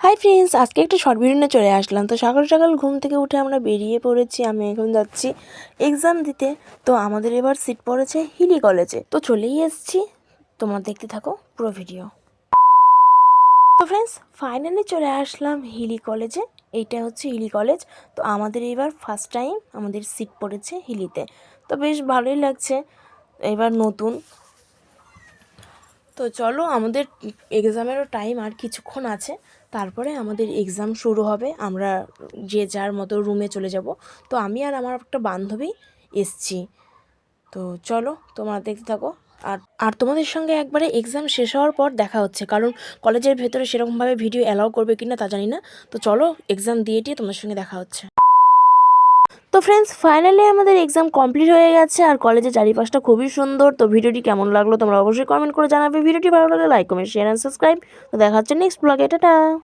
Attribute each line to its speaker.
Speaker 1: Hi friends, আজকে একটা short video নিয়ে চলে আসলাম। তো সকাল সকাল ঘুম থেকে উঠে আমরা বেরিয়ে পড়েছি। আমি এখন যাচ্ছি এক্সাম দিতে। তো আমাদের এবার সিট পড়েছে হিলি কলেজে। তো চলেই এসেছি, তোমরা দেখতে থাকো পুরো ভিডিও। তো ফ্রেন্ডস, ফাইনালি চলে আসলাম হিলি কলেজে। এইটা হচ্ছে হিলি কলেজ। তো আমাদের এবার ফার্স্ট টাইম আমাদের সিট পড়েছে হিলিতে। তো বেশ ভালোই লাগছে, এবার নতুন। তো চলো, আমাদের এক্সামেরও টাইম আর কিছুক্ষণ আছে, তারপরে আমাদের এক্সাম শুরু হবে। আমরা যে যার মতো রুমে চলে যাব। তো আমি আর আমার একটা বান্ধবী এসছি। তো চলো, তোমরা দেখতে থাকো। আর তোমাদের সঙ্গে একবারে এক্সাম শেষ হওয়ার পর দেখা হচ্ছে, কারণ কলেজের ভেতরে সেরকমভাবে ভিডিও অ্যালাউ করবে কি না তা জানি না। তো চলো, এক্সাম দিয়ে তোমাদের সঙ্গে দেখা হচ্ছে। তো ফ্রেন্ডস, ফাইনালি আমাদের এক্সাম কমপ্লিট হয়ে গেছে। আর কলেজের চারিপাশটা খুবই সুন্দর। তো ভিডিওটি কেমন লাগলো তোমরা অবশ্যই কমেন্ট করে জানাবে। ভিডিওটি ভালো লাগলে like comment share and subscribe. তো দেখা হচ্ছে নেক্সট ব্লগে। টাটা।